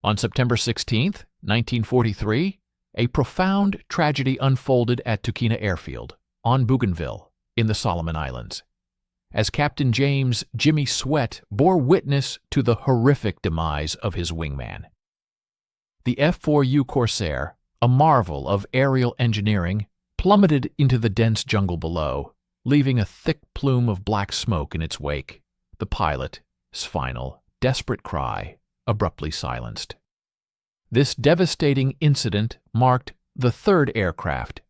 On September 16, 1943, a profound tragedy unfolded at Tukina Airfield, on Bougainville, in the Solomon Islands, as Captain James "Jimmy" Sweat bore witness to the horrific demise of his wingman. The F-4U Corsair, a marvel of aerial engineering, plummeted into the dense jungle below, leaving a thick plume of black smoke in its wake, the pilot's final, desperate cry abruptly silenced. This devastating incident marked the third aircraft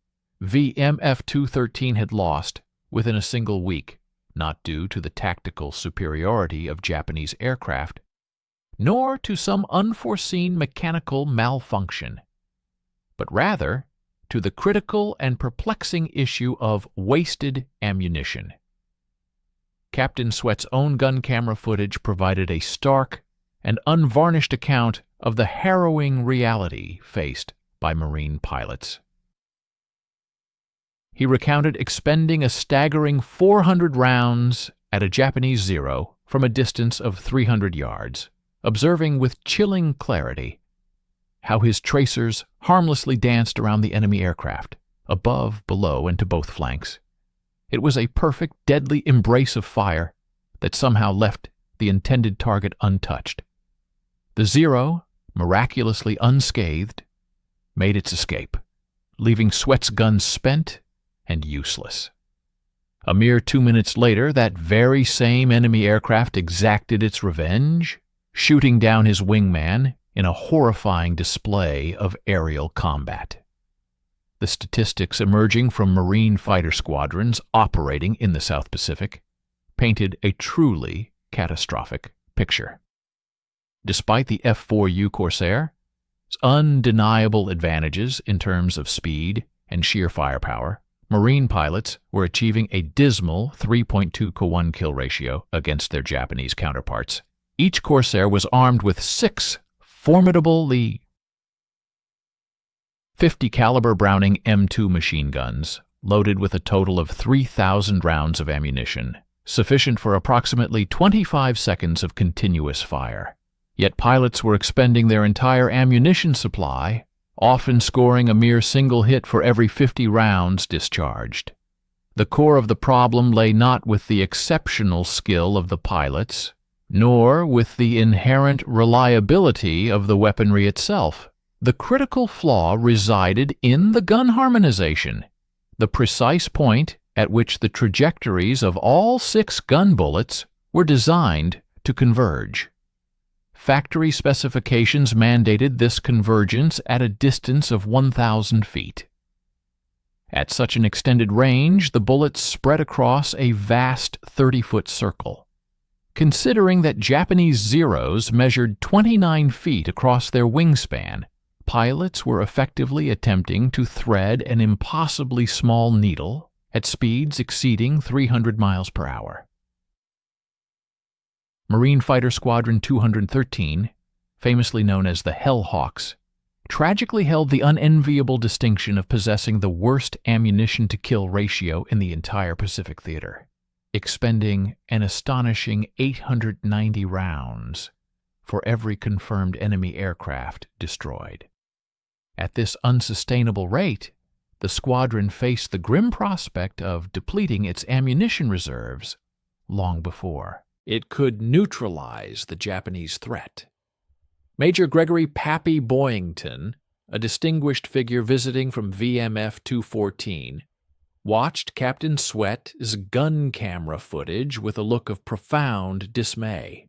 VMF-213 had lost within a single week, not due to the tactical superiority of Japanese aircraft, nor to some unforeseen mechanical malfunction, but rather to the critical and perplexing issue of wasted ammunition. Captain Sweat's own gun camera footage provided a stark and unvarnished account of the harrowing reality faced by Marine pilots. He recounted expending a staggering 400 rounds at a Japanese Zero from a distance of 300 yards, observing with chilling clarity how his tracers harmlessly danced around the enemy aircraft, above, below, and to both flanks. It was a perfect, deadly embrace of fire that somehow left the intended target untouched. The Zero, miraculously unscathed, made its escape, leaving Sweat's gun spent and useless. A mere 2 minutes later, that very same enemy aircraft exacted its revenge, shooting down his wingman in a horrifying display of aerial combat. The statistics emerging from Marine fighter squadrons operating in the South Pacific painted a truly catastrophic picture. Despite the F-4U Corsair's undeniable advantages in terms of speed and sheer firepower, Marine pilots were achieving a dismal 3.2-1 kill ratio against their Japanese counterparts. Each Corsair was armed with 6 formidable 50 caliber Browning M2 machine guns, loaded with a total of 3,000 rounds of ammunition, sufficient for approximately 25 seconds of continuous fire. Yet pilots were expending their entire ammunition supply, often scoring a mere single hit for every 50 rounds discharged. The core of the problem lay not with the exceptional skill of the pilots, nor with the inherent reliability of the weaponry itself. The critical flaw resided in the gun harmonization, the precise point at which the trajectories of all 6 gun bullets were designed to converge. Factory specifications mandated this convergence at a distance of 1,000 feet. At such an extended range, the bullets spread across a vast 30-foot circle. Considering that Japanese Zeros measured 29 feet across their wingspan, pilots were effectively attempting to thread an impossibly small needle at speeds exceeding 300 miles per hour. Marine Fighter Squadron 213, famously known as the Hellhawks, tragically held the unenviable distinction of possessing the worst ammunition-to-kill ratio in the entire Pacific Theater, expending an astonishing 890 rounds for every confirmed enemy aircraft destroyed. At this unsustainable rate, the squadron faced the grim prospect of depleting its ammunition reserves long before it could neutralize the Japanese threat. Major Gregory "Pappy" Boyington, a distinguished figure visiting from VMF 214, watched Captain Sweat's gun camera footage with a look of profound dismay.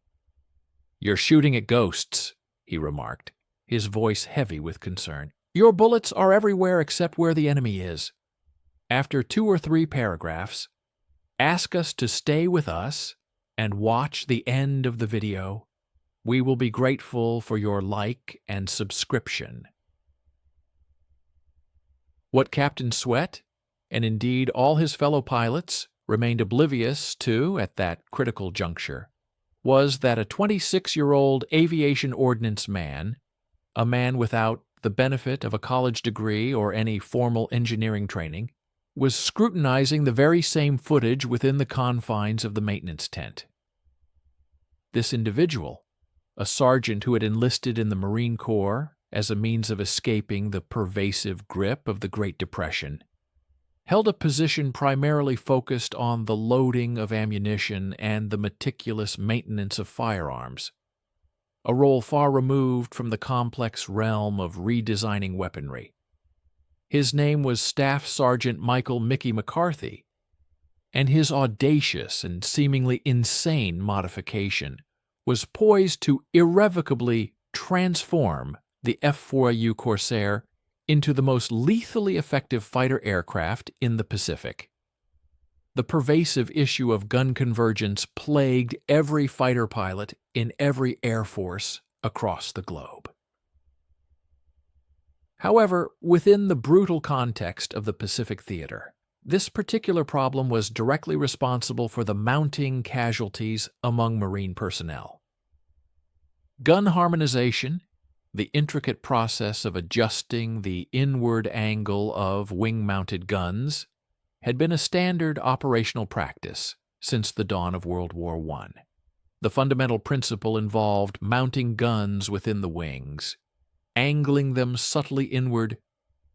"You're shooting at ghosts," he remarked, his voice heavy with concern. "Your bullets are everywhere except where the enemy is. After 2 or 3 paragraphs, ask us to stay with us and watch the end of the video. We will be grateful for your like and subscription." What Captain Sweat, and indeed all his fellow pilots, remained oblivious to at that critical juncture was that a 26-year-old aviation ordnance man, a man without the benefit of a college degree or any formal engineering training, was scrutinizing the very same footage within the confines of the maintenance tent. This individual, a sergeant who had enlisted in the Marine Corps as a means of escaping the pervasive grip of the Great Depression, held a position primarily focused on the loading of ammunition and the meticulous maintenance of firearms, a role far removed from the complex realm of redesigning weaponry. His name was Staff Sergeant Michael "Mickey" McCarthy, and his audacious and seemingly insane modification was poised to irrevocably transform the F-4U Corsair into the most lethally effective fighter aircraft in the Pacific. The pervasive issue of gun convergence plagued every fighter pilot in every air force across the globe. However, within the brutal context of the Pacific theater, this particular problem was directly responsible for the mounting casualties among Marine personnel. Gun harmonization, the intricate process of adjusting the inward angle of wing-mounted guns, had been a standard operational practice since the dawn of World War I. The fundamental principle involved mounting guns within the wings, angling them subtly inward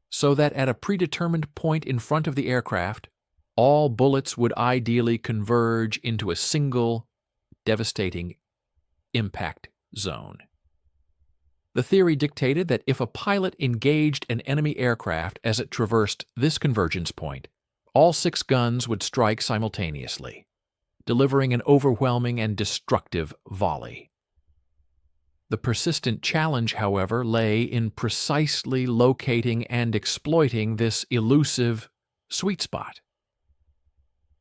so that at a predetermined point in front of the aircraft, all bullets would ideally converge into a single, devastating impact zone. The theory dictated that if a pilot engaged an enemy aircraft as it traversed this convergence point, all 6 guns would strike simultaneously, delivering an overwhelming and destructive volley. The persistent challenge, however, lay in precisely locating and exploiting this elusive sweet spot.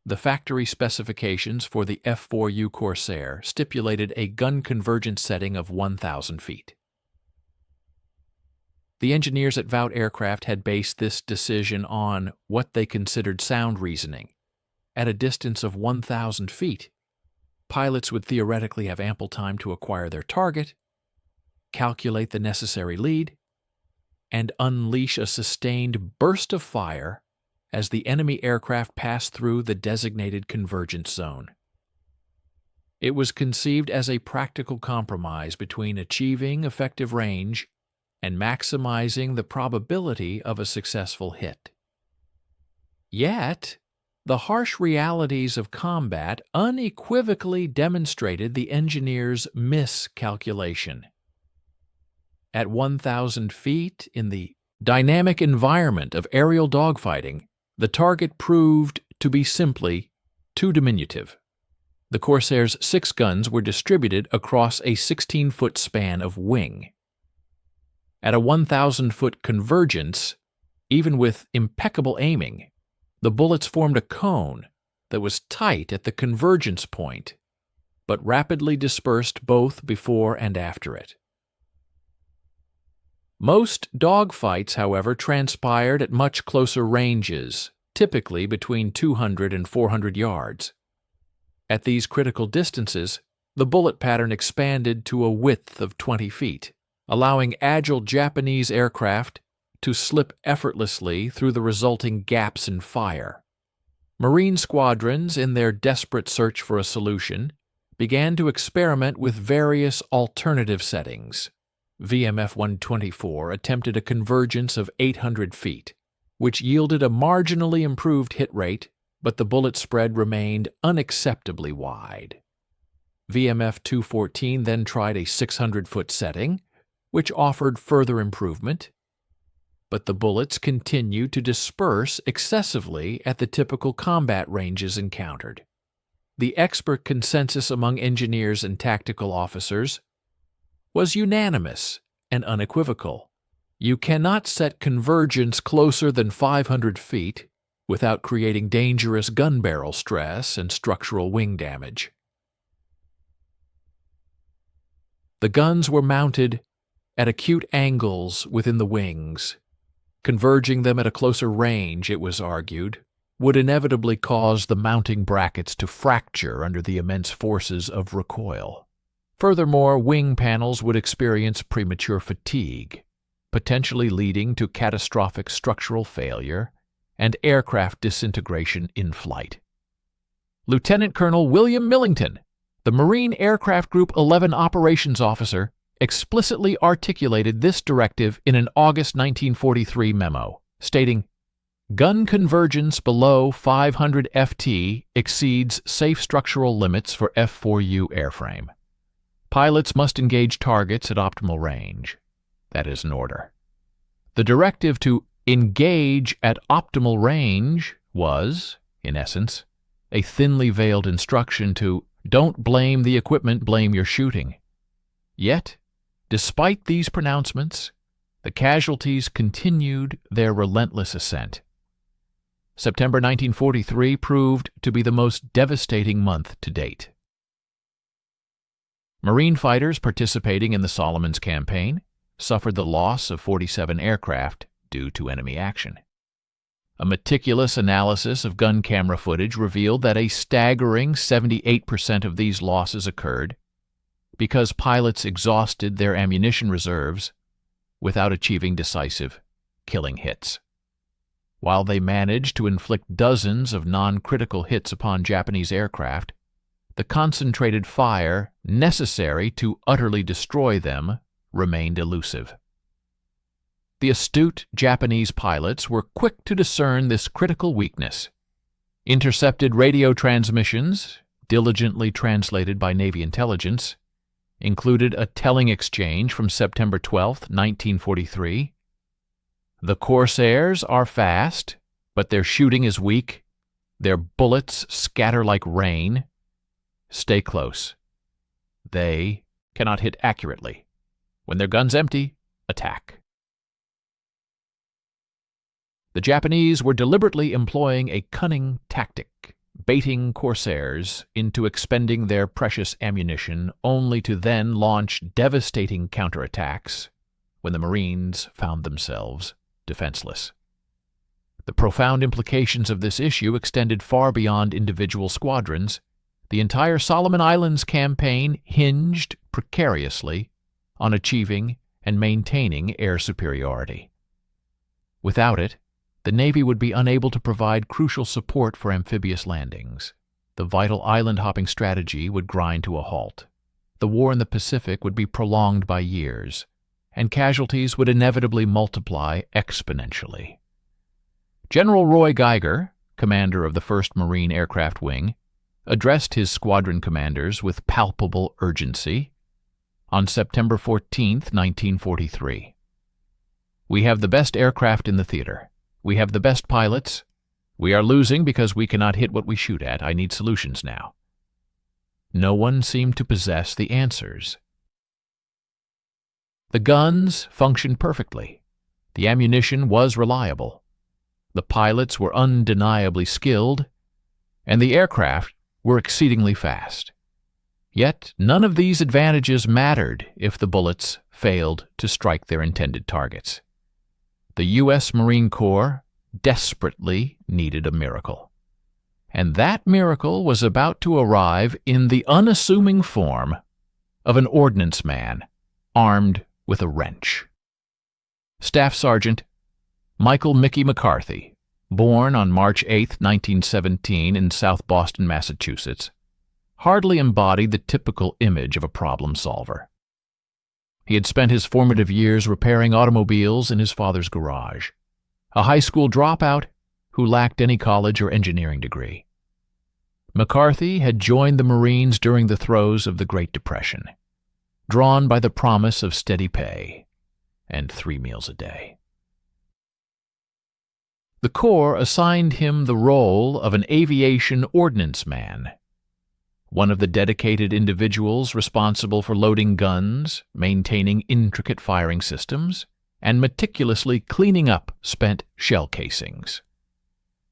The factory specifications for the F-4U Corsair stipulated a gun convergence setting of 1,000 feet. The engineers at Vought Aircraft had based this decision on what they considered sound reasoning. At a distance of 1,000 feet, pilots would theoretically have ample time to acquire their target, calculate the necessary lead, and unleash a sustained burst of fire as the enemy aircraft passed through the designated convergence zone. It was conceived as a practical compromise between achieving effective range and maximizing the probability of a successful hit. Yet, the harsh realities of combat unequivocally demonstrated the engineers' miscalculation. At 1,000 feet in the dynamic environment of aerial dogfighting, the target proved to be simply too diminutive. The Corsair's 6 guns were distributed across a 16-foot span of wing. At a 1,000-foot convergence, even with impeccable aiming, the bullets formed a cone that was tight at the convergence point, but rapidly dispersed both before and after it. Most dogfights, however, transpired at much closer ranges, typically between 200 and 400 yards. At these critical distances, the bullet pattern expanded to a width of 20 feet, allowing agile Japanese aircraft to slip effortlessly through the resulting gaps in fire. Marine squadrons, in their desperate search for a solution, began to experiment with various alternative settings. VMF 124 attempted a convergence of 800 feet, which yielded a marginally improved hit rate, but the bullet spread remained unacceptably wide. VMF 214 then tried a 600-foot setting, which offered further improvement, but the bullets continued to disperse excessively at the typical combat ranges encountered. The expert consensus among engineers and tactical officers was unanimous and unequivocal. You cannot set convergence closer than 500 feet without creating dangerous gun barrel stress and structural wing damage. The guns were mounted at acute angles within the wings. Converging them at a closer range, it was argued, would inevitably cause the mounting brackets to fracture under the immense forces of recoil. Furthermore, wing panels would experience premature fatigue, potentially leading to catastrophic structural failure and aircraft disintegration in flight. Lieutenant Colonel William Millington, The Marine Aircraft Group 11 operations officer explicitly articulated this directive in an August 1943 memo, stating, "Gun convergence below 500 FT exceeds safe structural limits for F-4U airframe. Pilots must engage targets at optimal range." That is an order. The directive to engage at optimal range was, in essence, a thinly veiled instruction to "don't blame the equipment, blame your shooting." Yet, despite these pronouncements, the casualties continued their relentless ascent. September 1943 proved to be the most devastating month to date. Marine fighters participating in the Solomons campaign suffered the loss of 47 aircraft due to enemy action. A meticulous analysis of gun camera footage revealed that a staggering 78% of these losses occurred because pilots exhausted their ammunition reserves without achieving decisive, killing hits. While they managed to inflict dozens of non-critical hits upon Japanese aircraft, the concentrated fire necessary to utterly destroy them remained elusive. The astute Japanese pilots were quick to discern this critical weakness. Intercepted radio transmissions, diligently translated by Navy intelligence, included a telling exchange from September 12, 1943. "The Corsairs are fast, but their shooting is weak. Their bullets scatter like rain. Stay close. They cannot hit accurately. When their gun's empty, attack." The Japanese were deliberately employing a cunning tactic, baiting Corsairs into expending their precious ammunition only to then launch devastating counterattacks when the Marines found themselves defenseless. The profound implications of this issue extended far beyond individual squadrons. The entire Solomon Islands campaign hinged precariously on achieving and maintaining air superiority. Without it, the Navy would be unable to provide crucial support for amphibious landings. The vital island-hopping strategy would grind to a halt. The war in the Pacific would be prolonged by years, and casualties would inevitably multiply exponentially. General Roy Geiger, commander of the 1st Marine Aircraft Wing, addressed his squadron commanders with palpable urgency on September 14, 1943. "We have the best aircraft in the theater. We have the best pilots. We are losing because we cannot hit what we shoot at. I need solutions now." No one seemed to possess the answers. The guns functioned perfectly. The ammunition was reliable. The pilots were undeniably skilled, and the aircraft were exceedingly fast. Yet none of these advantages mattered if the bullets failed to strike their intended targets. The U.S. Marine Corps desperately needed a miracle. And that miracle was about to arrive in the unassuming form of an ordnance man armed with a wrench. Staff Sergeant Michael "Mickey" McCarthy, born on March 8, 1917 in South Boston, Massachusetts, hardly embodied the typical image of a problem solver. He had spent his formative years repairing automobiles in his father's garage, a high school dropout who lacked any college or engineering degree. McCarthy had joined the Marines during the throes of the Great Depression, drawn by the promise of steady pay and 3 meals a day. The Corps assigned him the role of an aviation ordnance man, one of the dedicated individuals responsible for loading guns, maintaining intricate firing systems, and meticulously cleaning up spent shell casings.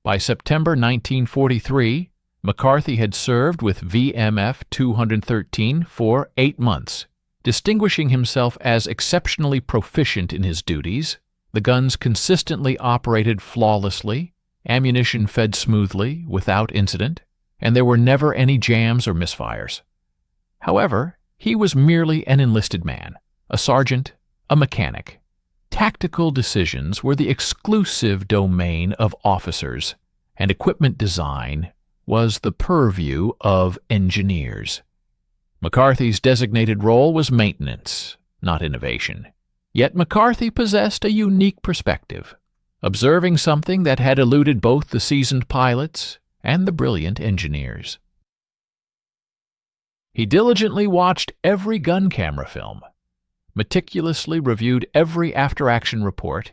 By September 1943, McCarthy had served with VMF 213 for 8 months, distinguishing himself as exceptionally proficient in his duties. The guns consistently operated flawlessly, ammunition fed smoothly, without incident, and there were never any jams or misfires. However, he was merely an enlisted man, a sergeant, a mechanic. Tactical decisions were the exclusive domain of officers, and equipment design was the purview of engineers. McCarthy's designated role was maintenance, not innovation. Yet McCarthy possessed a unique perspective, observing something that had eluded both the seasoned pilots and the brilliant engineers. He diligently watched every gun camera film, meticulously reviewed every after-action report,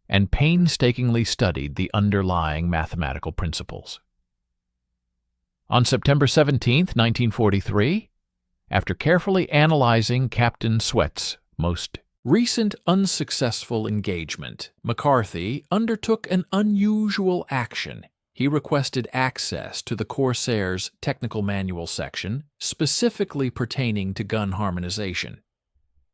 and painstakingly studied the underlying mathematical principles. On September 17, 1943, after carefully analyzing Captain Sweat's most recent unsuccessful engagement, McCarthy undertook an unusual action. He requested access to the Corsair's technical manual section, specifically pertaining to gun harmonization.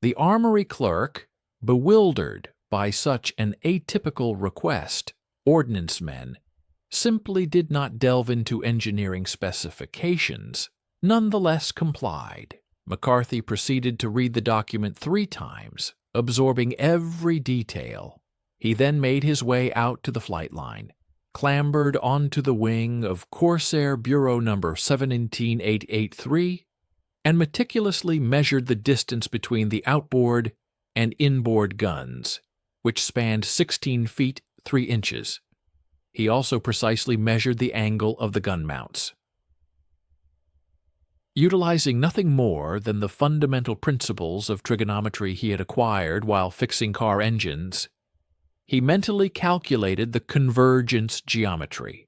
The armory clerk, bewildered by such an atypical request, ordnance men, simply did not delve into engineering specifications, nonetheless complied. McCarthy proceeded to read the document 3 times, absorbing every detail. He then made his way out to the flight line, clambered onto the wing of Corsair Bureau number 17883, and meticulously measured the distance between the outboard and inboard guns, which spanned 16 feet 3 inches. He also precisely measured the angle of the gun mounts. Utilizing nothing more than the fundamental principles of trigonometry he had acquired while fixing car engines, he mentally calculated the convergence geometry.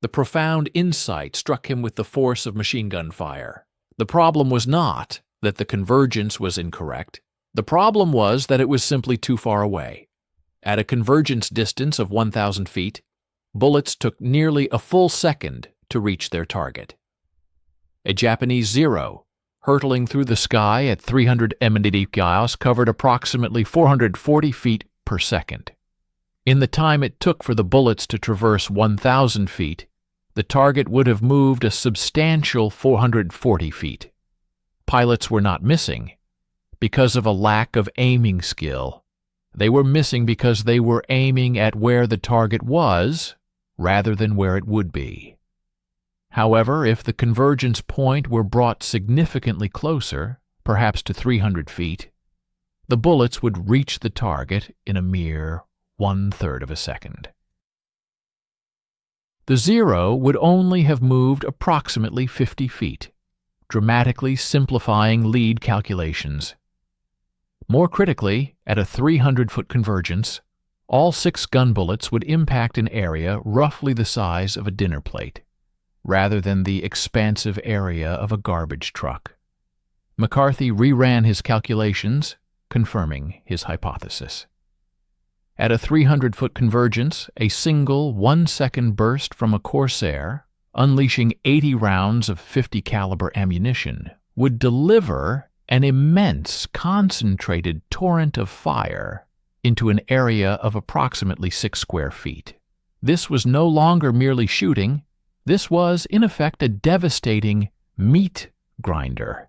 The profound insight struck him with the force of machine gun fire. The problem was not that the convergence was incorrect. The problem was that it was simply too far away. At a convergence distance of 1,000 feet, bullets took nearly a full second to reach their target. A Japanese Zero, hurtling through the sky at 300 mph, covered approximately 440 feet per second. In the time it took for the bullets to traverse 1,000 feet, the target would have moved a substantial 440 feet. Pilots were not missing because of a lack of aiming skill. They were missing because they were aiming at where the target was rather than where it would be. However, if the convergence point were brought significantly closer, perhaps to 300 feet, the bullets would reach the target in a mere 1/3 of a second. The Zero would only have moved approximately 50 feet, dramatically simplifying lead calculations. More critically, at a 300-foot convergence, all 6 gun bullets would impact an area roughly the size of a dinner plate, rather than the expansive area of a garbage truck. McCarthy reran his calculations, confirming his hypothesis. At a 300-foot convergence, a single 1-second burst from a Corsair, unleashing 80 rounds of .50 caliber ammunition, would deliver an immense concentrated torrent of fire into an area of approximately 6 square feet. This was no longer merely shooting. This was, in effect, a devastating meat grinder.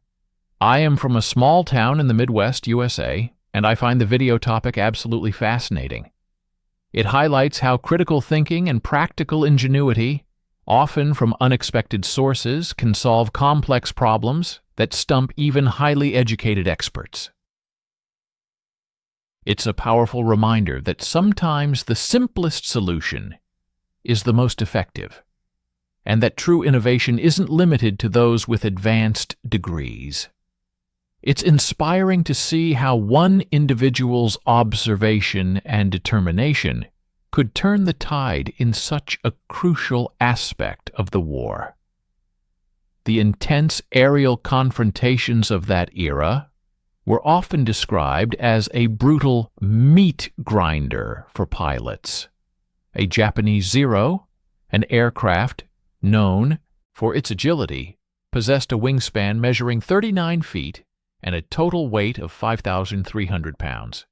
I am from a small town in the Midwest, USA, and I find the video topic absolutely fascinating. It highlights how critical thinking and practical ingenuity, often from unexpected sources, can solve complex problems that stump even highly educated experts. It's a powerful reminder that sometimes the simplest solution is the most effective, and that true innovation isn't limited to those with advanced degrees. It's inspiring to see how one individual's observation and determination could turn the tide in such a crucial aspect of the war. The intense aerial confrontations of that era were often described as a brutal meat grinder for pilots. A Japanese Zero, an aircraft known for its agility, possessed a wingspan measuring 39 feet and a total weight of 5,300 pounds.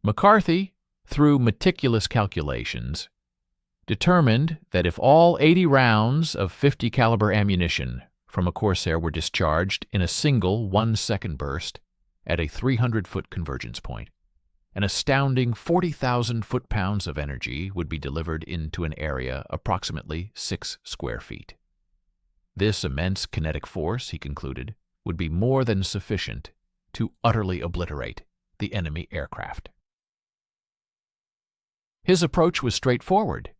McCarthy, through meticulous calculations, determined that if all 80 rounds of .50 caliber ammunition from a Corsair were discharged in a single 1-second burst at a 300-foot convergence point, an astounding 40,000 foot-pounds of energy would be delivered into an area approximately 6 square feet. This immense kinetic force, he concluded, would be more than sufficient to utterly obliterate the enemy aircraft. His approach was straightforward,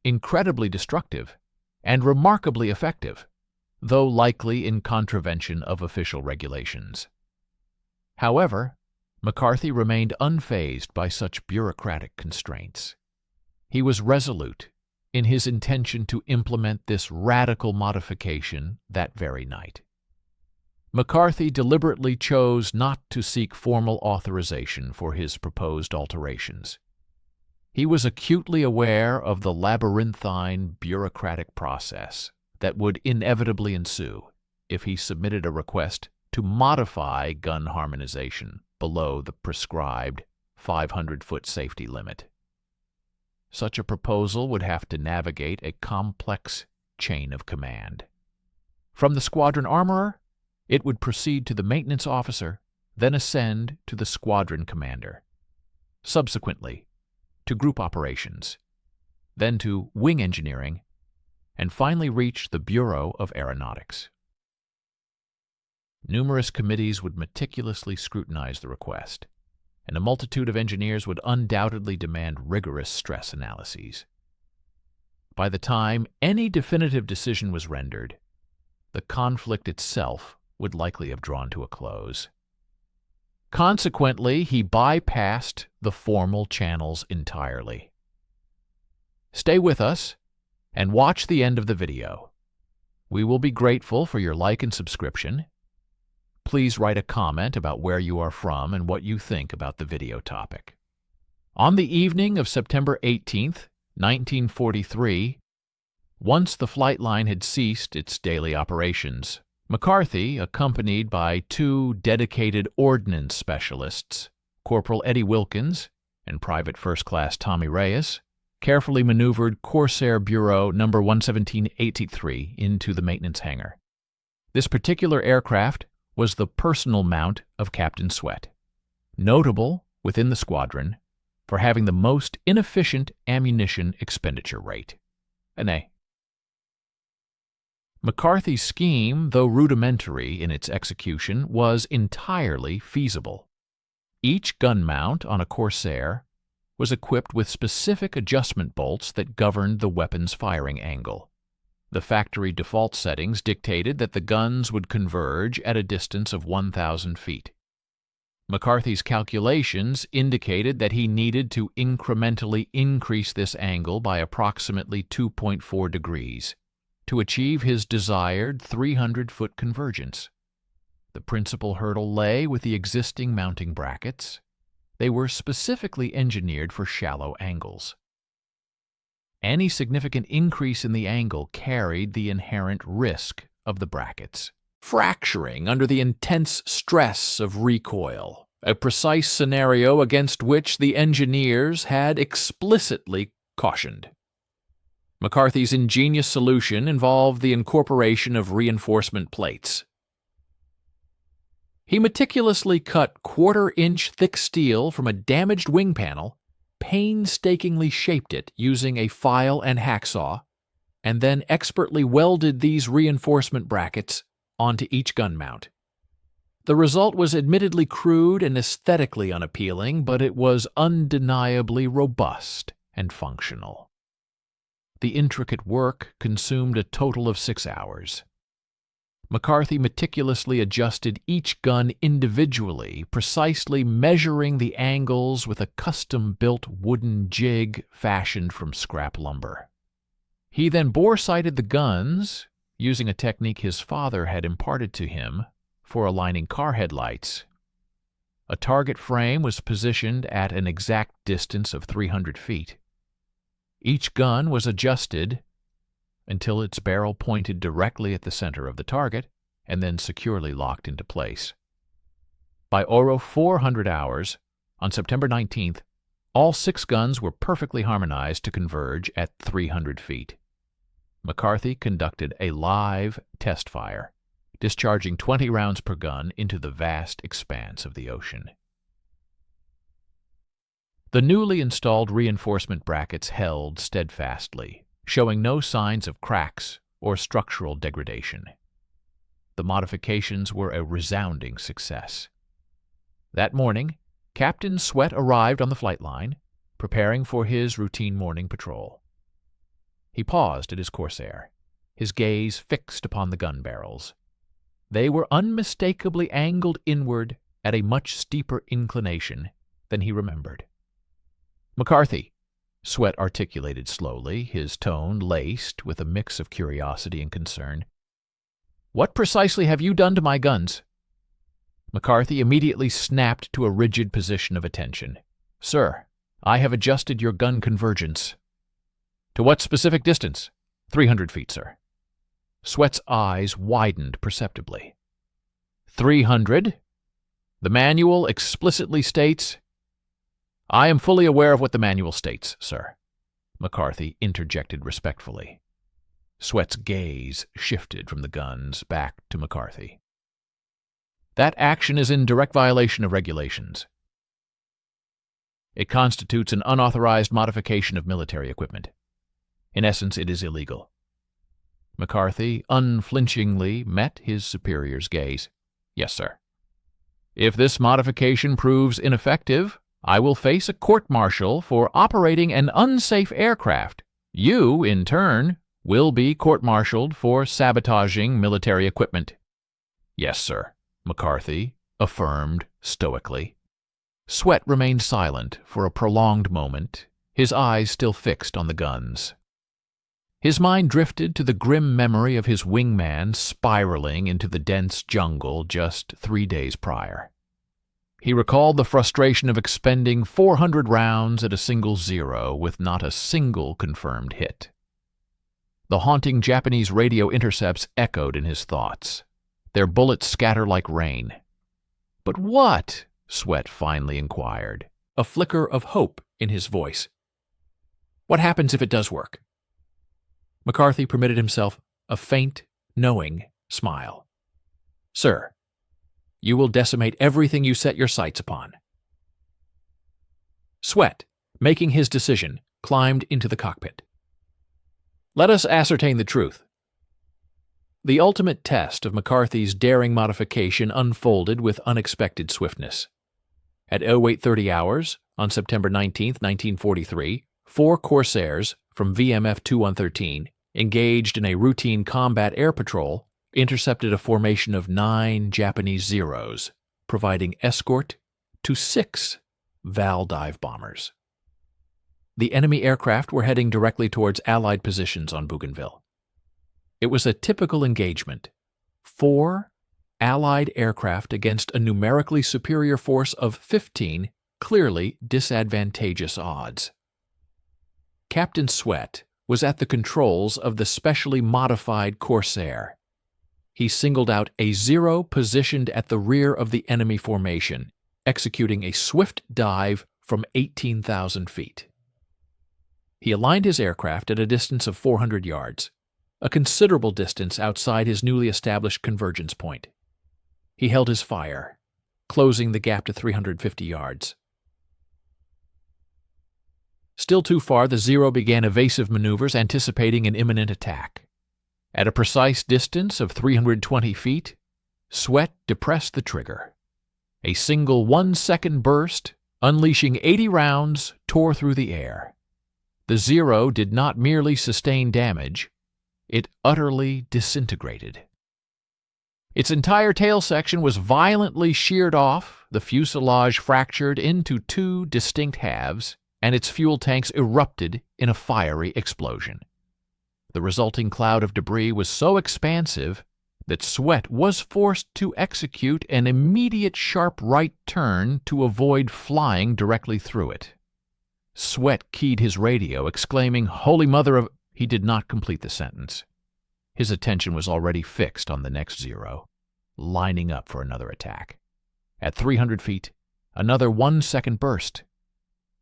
incredibly destructive, and remarkably effective, though likely in contravention of official regulations. However, McCarthy remained unfazed by such bureaucratic constraints. He was resolute in his intention to implement this radical modification that very night. McCarthy deliberately chose not to seek formal authorization for his proposed alterations. He was acutely aware of the labyrinthine bureaucratic process that would inevitably ensue if he submitted a request to modify gun harmonization below the prescribed 500-foot safety limit. Such a proposal would have to navigate a complex chain of command. From the squadron armorer, it would proceed to the maintenance officer, then ascend to the squadron commander. Subsequently, to group operations, then to wing engineering, and finally reach the Bureau of Aeronautics. Numerous committees would meticulously scrutinize the request, and a multitude of engineers would undoubtedly demand rigorous stress analyses. By the time any definitive decision was rendered, the conflict itself would likely have drawn to a close. Consequently, he bypassed the formal channels entirely. Stay with us and watch the end of the video. We will be grateful for your like and subscription. Please write a comment about where you are from and what you think about the video topic. On the evening of September 18, 1943, once the flight line had ceased its daily operations, McCarthy, accompanied by two dedicated ordnance specialists, Corporal Eddie Wilkins and Private First Class Tommy Reyes, carefully maneuvered Corsair Bureau No. 11783 into the maintenance hangar. This particular aircraft was the personal mount of Captain Sweat, notable within the squadron for having the most inefficient ammunition expenditure rate, an A. McCarthy's scheme, though rudimentary in its execution, was entirely feasible. Each gun mount on a Corsair was equipped with specific adjustment bolts that governed the weapon's firing angle. The factory default settings dictated that the guns would converge at a distance of 1,000 feet. McCarthy's calculations indicated that he needed to incrementally increase this angle by approximately 2.4 degrees to achieve his desired 300-foot convergence. The principal hurdle lay with the existing mounting brackets. They were specifically engineered for shallow angles. Any significant increase in the angle carried the inherent risk of the brackets fracturing under the intense stress of recoil, a precise scenario against which the engineers had explicitly cautioned. McCarthy's ingenious solution involved the incorporation of reinforcement plates. He meticulously cut quarter-inch thick steel from a damaged wing panel, painstakingly shaped it using a file and hacksaw, and then expertly welded these reinforcement brackets onto each gun mount. The result was admittedly crude and aesthetically unappealing, but it was undeniably robust and functional. The intricate work consumed a total of 6 hours. McCarthy meticulously adjusted each gun individually, precisely measuring the angles with a custom-built wooden jig fashioned from scrap lumber. He then bore-sighted the guns, using a technique his father had imparted to him for aligning car headlights. A target frame was positioned at an exact distance of 300 feet. Each gun was adjusted until its barrel pointed directly at the center of the target and then securely locked into place. By Oro 400 hours, on September 19th, all 6 guns were perfectly harmonized to converge at 300 feet. McCarthy conducted a live test fire, discharging 20 rounds per gun into the vast expanse of the ocean. The newly installed reinforcement brackets held steadfastly, showing no signs of cracks or structural degradation. The modifications were a resounding success. That morning, Captain Sweat arrived on the flight line, preparing for his routine morning patrol. He paused at his Corsair, his gaze fixed upon the gun barrels. They were unmistakably angled inward at a much steeper inclination than he remembered. "McCarthy," Sweat articulated slowly, his tone laced with a mix of curiosity and concern, "what precisely have you done to my guns?" McCarthy immediately snapped to a rigid position of attention. "Sir, I have adjusted your gun convergence." "To what specific distance?" 300 feet, sir." Sweat's eyes widened perceptibly. 300? The manual explicitly states— "I am fully aware of what the manual states, sir," McCarthy interjected respectfully. Sweat's gaze shifted from the guns back to McCarthy. "That action is in direct violation of regulations. It constitutes an unauthorized modification of military equipment. In essence, it is illegal." McCarthy unflinchingly met his superior's gaze. "Yes, sir. If this modification proves ineffective, I will face a court-martial for operating an unsafe aircraft. You, in turn, will be court-martialed for sabotaging military equipment." "Yes, sir," McCarthy affirmed stoically. Sweat remained silent for a prolonged moment, his eyes still fixed on the guns. His mind drifted to the grim memory of his wingman spiraling into the dense jungle just 3 days prior. He recalled the frustration of expending 400 rounds at a single zero with not a single confirmed hit. The haunting Japanese radio intercepts echoed in his thoughts, their bullets scatter like rain. "But what?" Sweat finally inquired, a flicker of hope in his voice. "What happens if it does work?" McCarthy permitted himself a faint, knowing smile. "Sir, you will decimate everything you set your sights upon." Sweat, making his decision, climbed into the cockpit. "Let us ascertain the truth." The ultimate test of McCarthy's daring modification unfolded with unexpected swiftness. At 0830 hours, on September 19, 1943, 4 Corsairs from VMF 2113, engaged in a routine combat air patrol, intercepted a formation of 9 Japanese Zeros, providing escort to 6 Val dive bombers. The enemy aircraft were heading directly towards Allied positions on Bougainville. It was a typical engagement. 4 Allied aircraft against a numerically superior force of 15 clearly disadvantageous odds. Captain Sweat was at the controls of the specially modified Corsair. He singled out a Zero positioned at the rear of the enemy formation, executing a swift dive from 18,000 feet. He aligned his aircraft at a distance of 400 yards, a considerable distance outside his newly established convergence point. He held his fire, closing the gap to 350 yards. Still too far, the Zero began evasive maneuvers anticipating an imminent attack. At a precise distance of 320 feet, Sweat depressed the trigger. A single 1-second burst, unleashing 80 rounds, tore through the air. The Zero did not merely sustain damage, it utterly disintegrated. Its entire tail section was violently sheared off, the fuselage fractured into 2 distinct halves, and its fuel tanks erupted in a fiery explosion. The resulting cloud of debris was so expansive that Sweat was forced to execute an immediate sharp right turn to avoid flying directly through it. Sweat keyed his radio, exclaiming, "Holy Mother of—" He did not complete the sentence. His attention was already fixed on the next Zero, lining up for another attack. At 300 feet, another 1-second burst.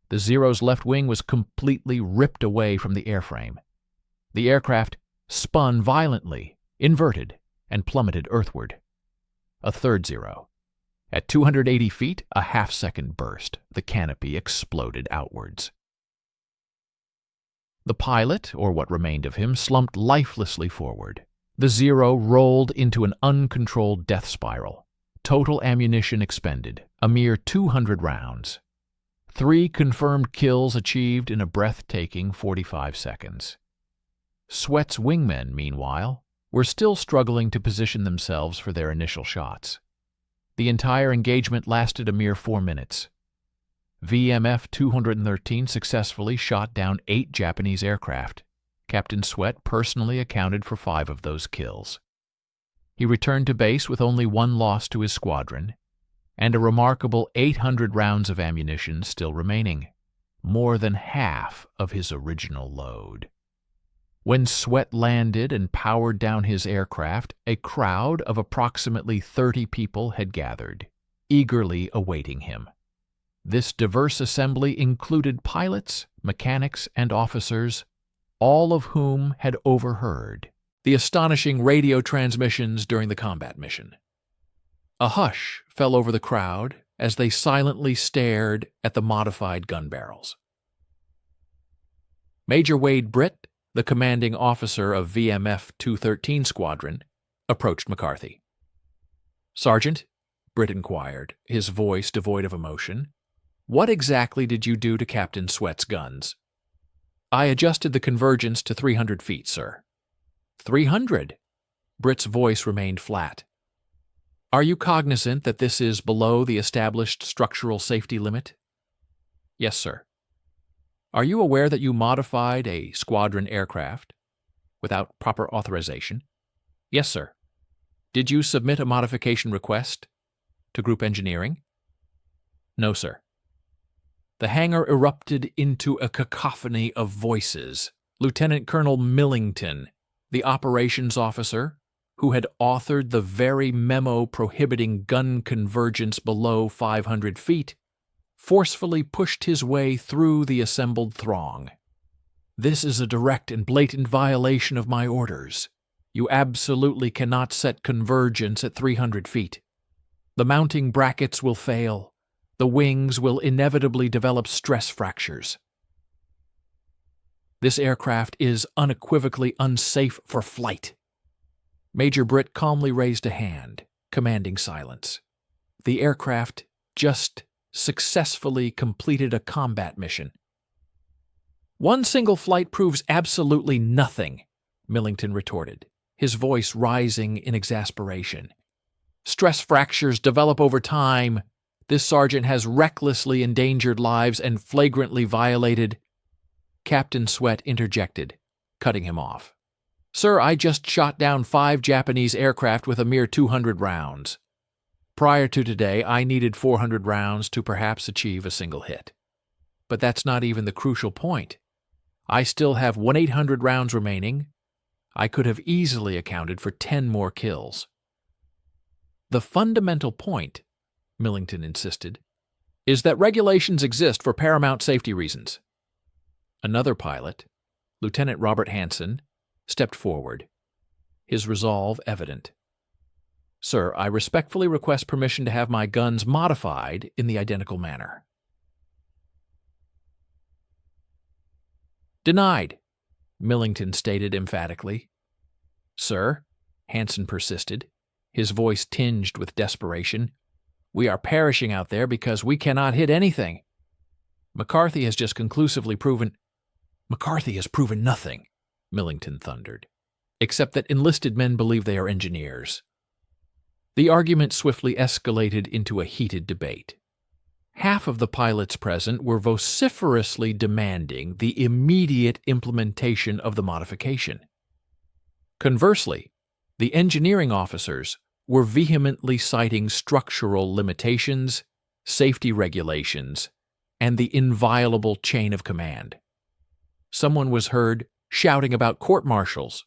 The Zero's left wing was completely ripped away from the airframe. The aircraft spun violently, inverted, and plummeted earthward. A third Zero. At 280 feet, a half-second burst. The canopy exploded outwards. The pilot, or what remained of him, slumped lifelessly forward. The Zero rolled into an uncontrolled death spiral. Total ammunition expended, a mere 200 rounds. 3 confirmed kills achieved in a breathtaking 45 seconds. Sweat's wingmen, meanwhile, were still struggling to position themselves for their initial shots. The entire engagement lasted a mere 4 minutes. VMF 213 successfully shot down 8 Japanese aircraft. Captain Sweat personally accounted for 5 of those kills. He returned to base with only 1 loss to his squadron, and a remarkable 800 rounds of ammunition still remaining, more than half of his original load. When Sweat landed and powered down his aircraft, a crowd of approximately 30 people had gathered, eagerly awaiting him. This diverse assembly included pilots, mechanics, and officers, all of whom had overheard the astonishing radio transmissions during the combat mission. A hush fell over the crowd as they silently stared at the modified gun barrels. Major Wade Britt, the commanding officer of VMF 213 Squadron, approached McCarthy. "Sergeant," Britt inquired, his voice devoid of emotion, "what exactly did you do to Captain Sweat's guns?" "I adjusted the convergence to 300 feet, sir." 300? Britt's voice remained flat. "Are you cognizant that this is below the established structural safety limit?" "Yes, sir." "Are you aware that you modified a squadron aircraft without proper authorization?" "Yes, sir." "Did you submit a modification request to Group Engineering?" "No, sir." The hangar erupted into a cacophony of voices. Lieutenant Colonel Millington, the operations officer, who had authored the very memo prohibiting gun convergence below 500 feet, forcefully pushed his way through the assembled throng. "This is a direct and blatant violation of my orders. You absolutely cannot set convergence at 300 feet. The mounting brackets will fail. The wings will inevitably develop stress fractures. This aircraft is unequivocally unsafe for flight." Major Britt calmly raised a hand, commanding silence. "The aircraft just successfully completed a combat mission." "One single flight proves absolutely nothing," Millington retorted, his voice rising in exasperation. "Stress fractures develop over time. This sergeant has recklessly endangered lives and flagrantly violated—" Captain Sweat interjected, cutting him off. "Sir, I just shot down 5 Japanese aircraft with a mere 200 rounds. Prior to today, I needed 400 rounds to perhaps achieve a single hit. But that's not even the crucial point. I still have 1,800 rounds remaining. I could have easily accounted for 10 more kills." "The fundamental point," Millington insisted, "is that regulations exist for paramount safety reasons." Another pilot, Lieutenant Robert Hansen, stepped forward, his resolve evident. "Sir, I respectfully request permission to have my guns modified in the identical manner." "Denied," Millington stated emphatically. "Sir," Hansen persisted, his voice tinged with desperation, "we are perishing out there because we cannot hit anything. McCarthy has just conclusively proven—" "McCarthy has proven nothing," Millington thundered, "except that enlisted men believe they are engineers." The argument swiftly escalated into a heated debate. Half of the pilots present were vociferously demanding the immediate implementation of the modification. Conversely, the engineering officers were vehemently citing structural limitations, safety regulations, and the inviolable chain of command. Someone was heard shouting about court-martials,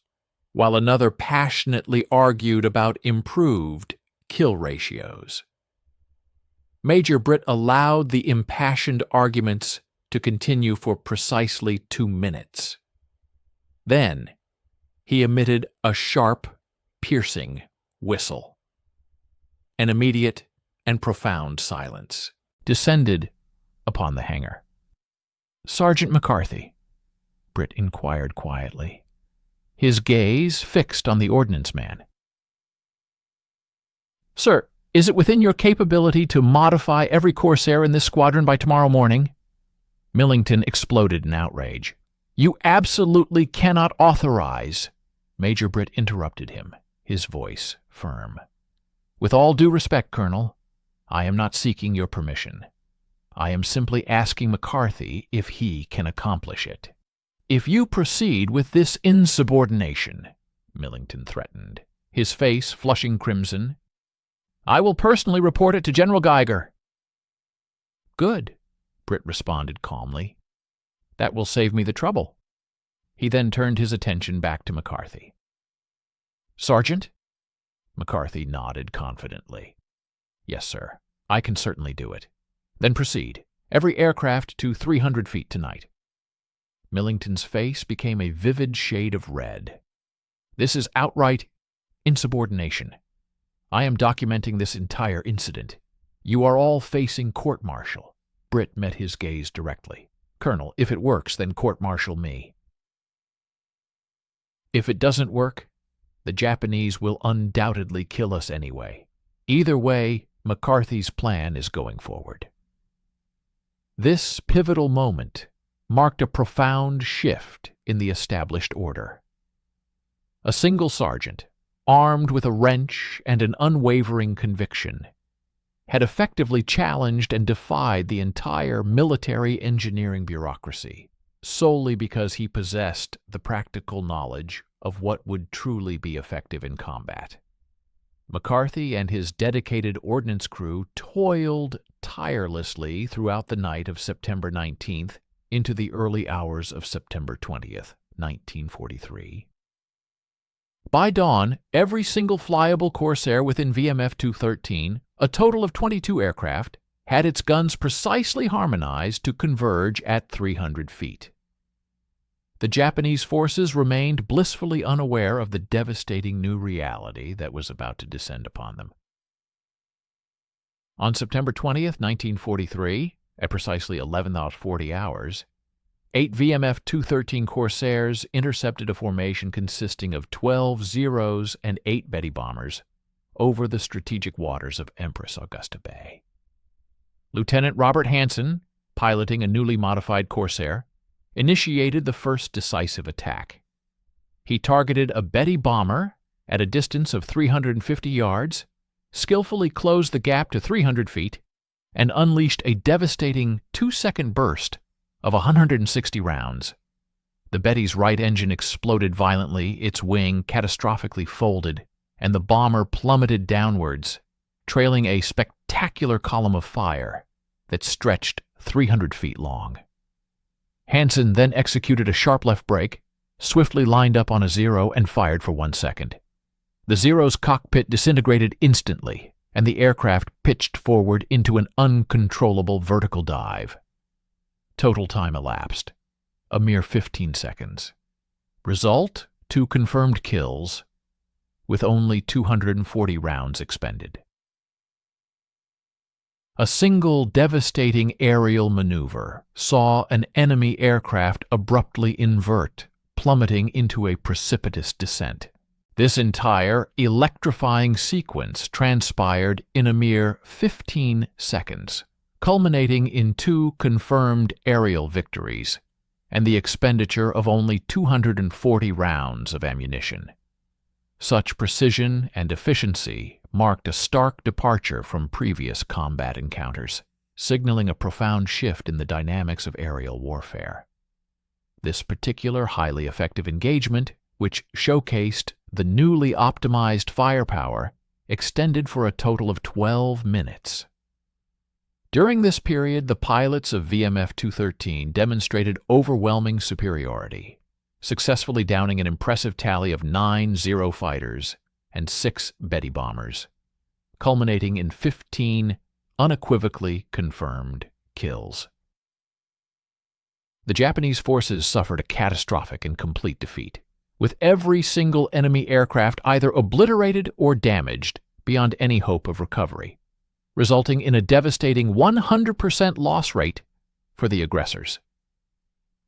while another passionately argued about improved kill ratios. Major Britt allowed the impassioned arguments to continue for precisely 2 minutes. Then, he emitted a sharp, piercing whistle. An immediate and profound silence descended upon the hangar. "Sergeant McCarthy," Britt inquired quietly, his gaze fixed on the ordnance man. "Sir, is it within your capability to modify every corsair in this squadron by tomorrow morning?" Millington exploded in outrage. "You absolutely cannot authorize." Major Britt interrupted him, his voice firm. "With all due respect, Colonel, I am not seeking your permission. I am simply asking McCarthy if he can accomplish it." "If you proceed with this insubordination," Millington threatened, his face flushing crimson, "I will personally report it to General Geiger." "Good," Britt responded calmly. "That will save me the trouble." He then turned his attention back to McCarthy. "Sergeant?" McCarthy nodded confidently. "Yes, sir. I can certainly do it." "Then proceed. Every aircraft to 300 feet tonight." Millington's face became a vivid shade of red. "This is outright insubordination. I am documenting this entire incident. You are all facing court-martial." Britt met his gaze directly. "Colonel, if it works, then court-martial me." "If it doesn't work, the Japanese will undoubtedly kill us anyway. Either way, McCarthy's plan is going forward." This pivotal moment marked a profound shift in the established order. A single sergeant, armed with a wrench and an unwavering conviction, had effectively challenged and defied the entire military engineering bureaucracy, solely because he possessed the practical knowledge of what would truly be effective in combat. McCarthy and his dedicated ordnance crew toiled tirelessly throughout the night of September 19th into the early hours of September 20th, 1943. By dawn, every single flyable Corsair within VMF 213, a total of 22 aircraft, had its guns precisely harmonized to converge at 300 feet. The Japanese forces remained blissfully unaware of the devastating new reality that was about to descend upon them. On September 20th, 1943, at precisely 11:40 hours, 8 VMF 213 Corsairs intercepted a formation consisting of 12 Zeros and 8 Betty bombers over the strategic waters of Empress Augusta Bay. Lieutenant Robert Hansen, piloting a newly modified Corsair, initiated the first decisive attack. He targeted a Betty bomber at a distance of 350 yards, skillfully closed the gap to 300 feet, and unleashed a devastating 2-second burst of 160 rounds. The Betty's right engine exploded violently, its wing catastrophically folded, and the bomber plummeted downwards, trailing a spectacular column of fire that stretched 300 feet long. Hansen then executed a sharp left brake, swiftly lined up on a Zero, and fired for 1 second. The Zero's cockpit disintegrated instantly, and the aircraft pitched forward into an uncontrollable vertical dive. Total time elapsed, a mere 15 seconds. Result, 2 confirmed kills, with only 240 rounds expended. A single devastating aerial maneuver saw an enemy aircraft abruptly invert, plummeting into a precipitous descent. This entire electrifying sequence transpired in a mere 15 seconds, culminating in 2 confirmed aerial victories and the expenditure of only 240 rounds of ammunition. Such precision and efficiency marked a stark departure from previous combat encounters, signaling a profound shift in the dynamics of aerial warfare. This particular highly effective engagement, which showcased the newly optimized firepower, extended for a total of 12 minutes. During this period, the pilots of VMF 213 demonstrated overwhelming superiority, successfully downing an impressive tally of 9 Zero fighters and 6 Betty bombers, culminating in 15 unequivocally confirmed kills. The Japanese forces suffered a catastrophic and complete defeat, with every single enemy aircraft either obliterated or damaged beyond any hope of recovery, resulting in a devastating 100% loss rate for the aggressors.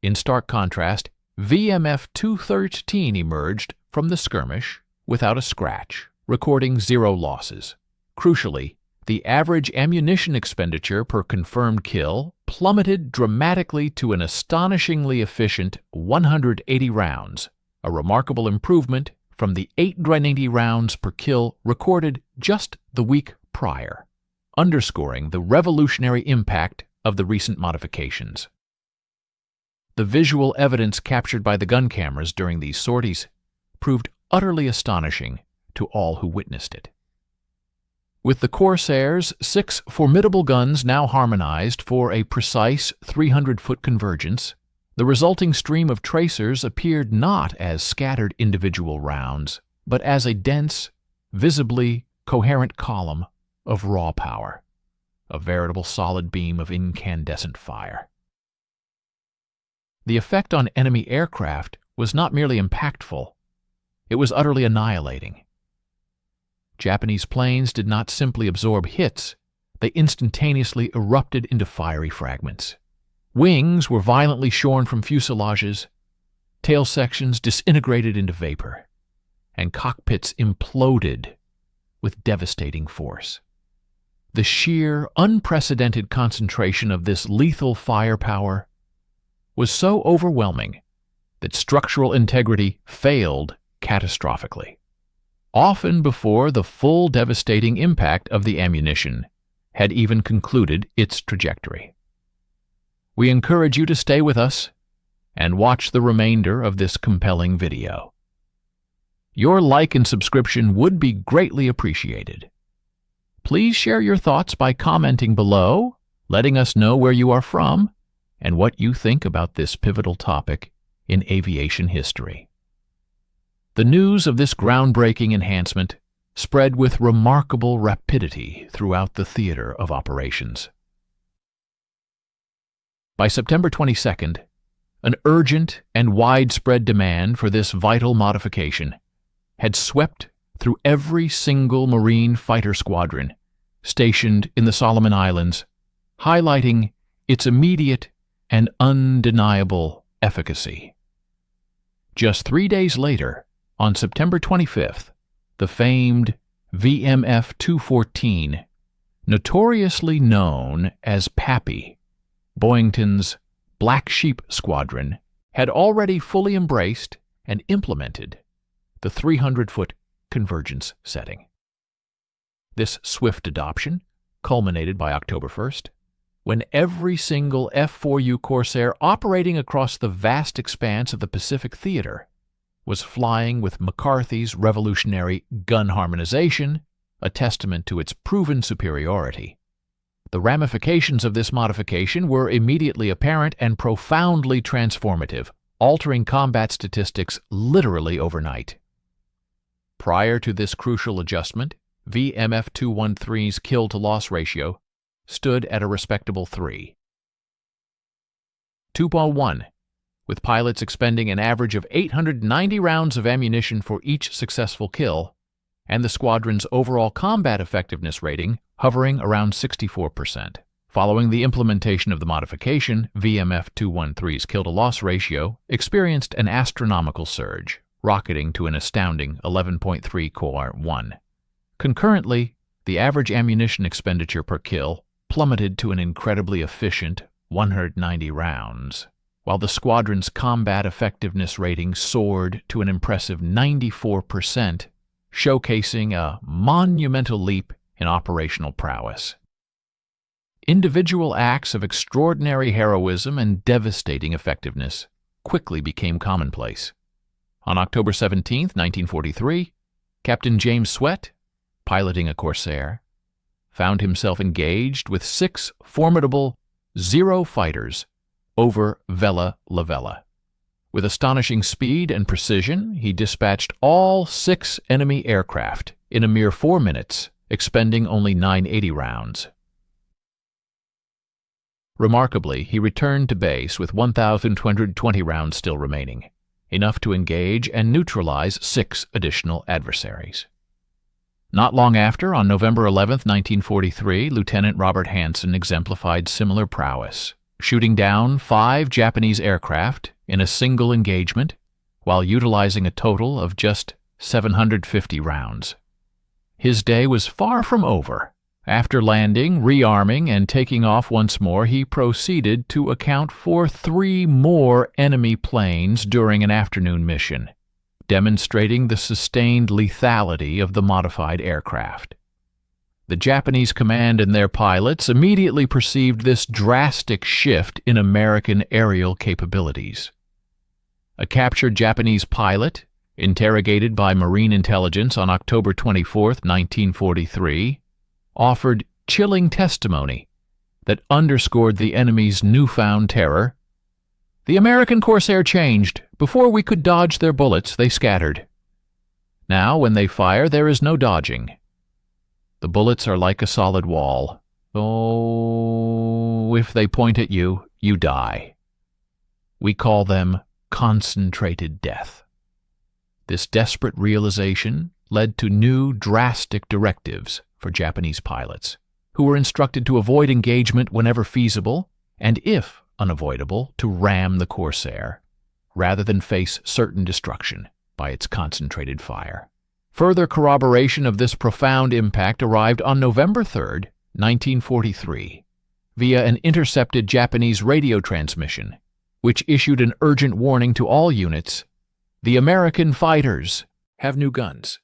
In stark contrast, VMF-213 emerged from the skirmish without a scratch, recording 0 losses. Crucially, the average ammunition expenditure per confirmed kill plummeted dramatically to an astonishingly efficient 180 rounds, a remarkable improvement from the 890 rounds per kill recorded just the week prior, underscoring the revolutionary impact of the recent modifications. The visual evidence captured by the gun cameras during these sorties proved utterly astonishing to all who witnessed it. With the Corsair's 6 formidable guns now harmonized for a precise 300-foot convergence, the resulting stream of tracers appeared not as scattered individual rounds, but as a dense, visibly coherent column of raw power, a veritable solid beam of incandescent fire. The effect on enemy aircraft was not merely impactful, it was utterly annihilating. Japanese planes did not simply absorb hits, they instantaneously erupted into fiery fragments. Wings were violently shorn from fuselages, tail sections disintegrated into vapor, and cockpits imploded with devastating force. The sheer, unprecedented concentration of this lethal firepower was so overwhelming that structural integrity failed catastrophically, often before the full devastating impact of the ammunition had even concluded its trajectory. We encourage you to stay with us and watch the remainder of this compelling video. Your like and subscription would be greatly appreciated. Please share your thoughts by commenting below, letting us know where you are from and what you think about this pivotal topic in aviation history. The news of this groundbreaking enhancement spread with remarkable rapidity throughout the theater of operations. By September 22nd, an urgent and widespread demand for this vital modification had swept through every single Marine fighter squadron stationed in the Solomon Islands, highlighting its immediate and undeniable efficacy. Just 3 days later, on September 25th, the famed VMF-214, notoriously known as Pappy, Boyington's Black Sheep Squadron, had already fully embraced and implemented the 300-foot convergence setting. This swift adoption culminated by October 1st, when every single F-4U Corsair operating across the vast expanse of the Pacific Theater was flying with McCarthy's revolutionary gun harmonization, a testament to its proven superiority. The ramifications of this modification were immediately apparent and profoundly transformative, altering combat statistics literally overnight. Prior to this crucial adjustment, VMF-213's kill-to-loss ratio stood at a respectable 3. 2.1, with pilots expending an average of 890 rounds of ammunition for each successful kill, and the squadron's overall combat effectiveness rating hovering around 64%. Following the implementation of the modification, VMF-213's kill-to-loss ratio experienced an astronomical surge, rocketing to an astounding 11.3 core 1. Concurrently, the average ammunition expenditure per kill plummeted to an incredibly efficient 190 rounds, while the squadron's combat effectiveness rating soared to an impressive 94%, showcasing a monumental leap in operational prowess. Individual acts of extraordinary heroism and devastating effectiveness quickly became commonplace. On October 17, 1943, Captain James Sweat, piloting a Corsair, found himself engaged with 6 formidable Zero fighters over Vella La Vella. With astonishing speed and precision, he dispatched all 6 enemy aircraft in a mere 4 minutes, expending only 980 rounds. Remarkably, he returned to base with 1,220 rounds still remaining, enough to engage and neutralize 6 additional adversaries. Not long after, on November 11, 1943, Lieutenant Robert Hansen exemplified similar prowess, shooting down 5 Japanese aircraft in a single engagement, while utilizing a total of just 750 rounds. His day was far from over. After landing, rearming, and taking off once more, he proceeded to account for 3 more enemy planes during an afternoon mission, demonstrating the sustained lethality of the modified aircraft. The Japanese command and their pilots immediately perceived this drastic shift in American aerial capabilities. A captured Japanese pilot, interrogated by Marine intelligence on October 24, 1943, offered chilling testimony that underscored the enemy's newfound terror. "The American Corsair changed. Before we could dodge their bullets, they scattered. Now, when they fire, there is no dodging. The bullets are like a solid wall. Oh, if they point at you, you die. We call them concentrated death." This desperate realization led to new drastic directives for Japanese pilots, who were instructed to avoid engagement whenever feasible, and if unavoidable, to ram the Corsair, rather than face certain destruction by its concentrated fire. Further corroboration of this profound impact arrived on November 3, 1943, via an intercepted Japanese radio transmission, which issued an urgent warning to all units: "The American fighters have new guns.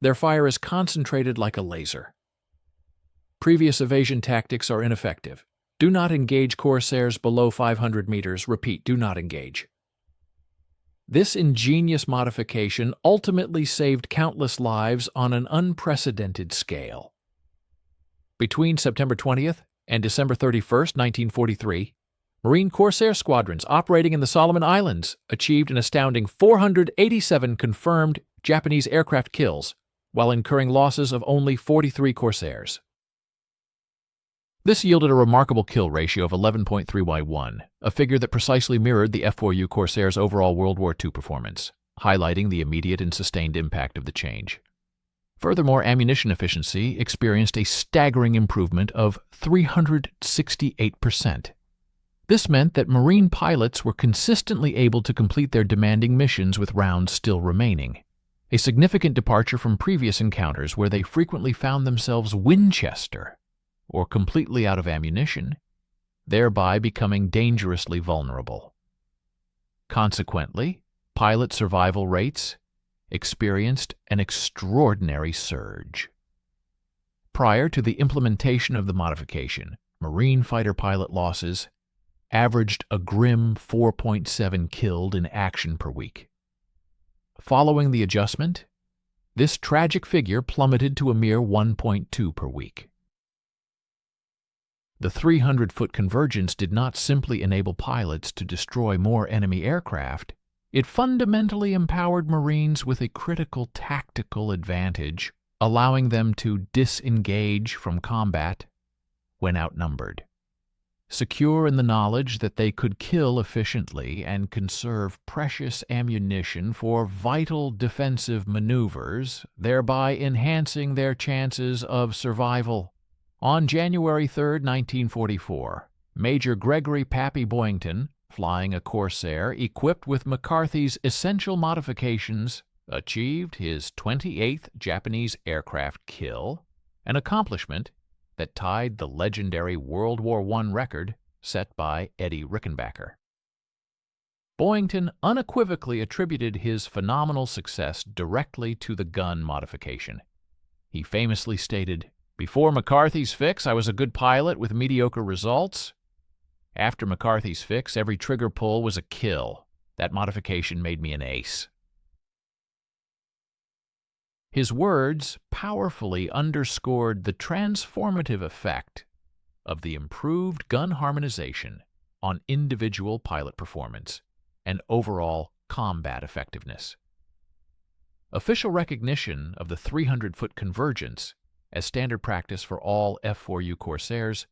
Their fire is concentrated like a laser. Previous evasion tactics are ineffective. Do not engage Corsairs below 500 meters. Repeat, do not engage." This ingenious modification ultimately saved countless lives on an unprecedented scale. Between September 20th and December 31st, 1943, Marine Corsair squadrons operating in the Solomon Islands achieved an astounding 487 confirmed Japanese aircraft kills, while incurring losses of only 43 Corsairs. This yielded a remarkable kill ratio of 11.3:1, a figure that precisely mirrored the F-4U Corsair's overall World War II performance, highlighting the immediate and sustained impact of the change. Furthermore, ammunition efficiency experienced a staggering improvement of 368%. This meant that Marine pilots were consistently able to complete their demanding missions with rounds still remaining, a significant departure from previous encounters where they frequently found themselves Winchester or completely out of ammunition, thereby becoming dangerously vulnerable. Consequently, pilot survival rates experienced an extraordinary surge. Prior to the implementation of the modification, Marine fighter pilot losses averaged a grim 4.7 killed in action per week. Following the adjustment, this tragic figure plummeted to a mere 1.2 per week. The 300-foot convergence did not simply enable pilots to destroy more enemy aircraft, it fundamentally empowered Marines with a critical tactical advantage, allowing them to disengage from combat when outnumbered. Secure in the knowledge that they could kill efficiently and conserve precious ammunition for vital defensive maneuvers, thereby enhancing their chances of survival. On January 3, 1944, Major Gregory "Pappy" Boyington, flying a Corsair equipped with McCarthy's essential modifications, achieved his 28th Japanese aircraft kill, an accomplishment that tied the legendary World War I record set by Eddie Rickenbacker. Boyington unequivocally attributed his phenomenal success directly to the gun modification. He famously stated, "Before McCarthy's fix, I was a good pilot with mediocre results. After McCarthy's fix, every trigger pull was a kill. That modification made me an ace." His words powerfully underscored the transformative effect of the improved gun harmonization on individual pilot performance and overall combat effectiveness. Official recognition of the 300-foot convergence as standard practice for all F-4U Corsairs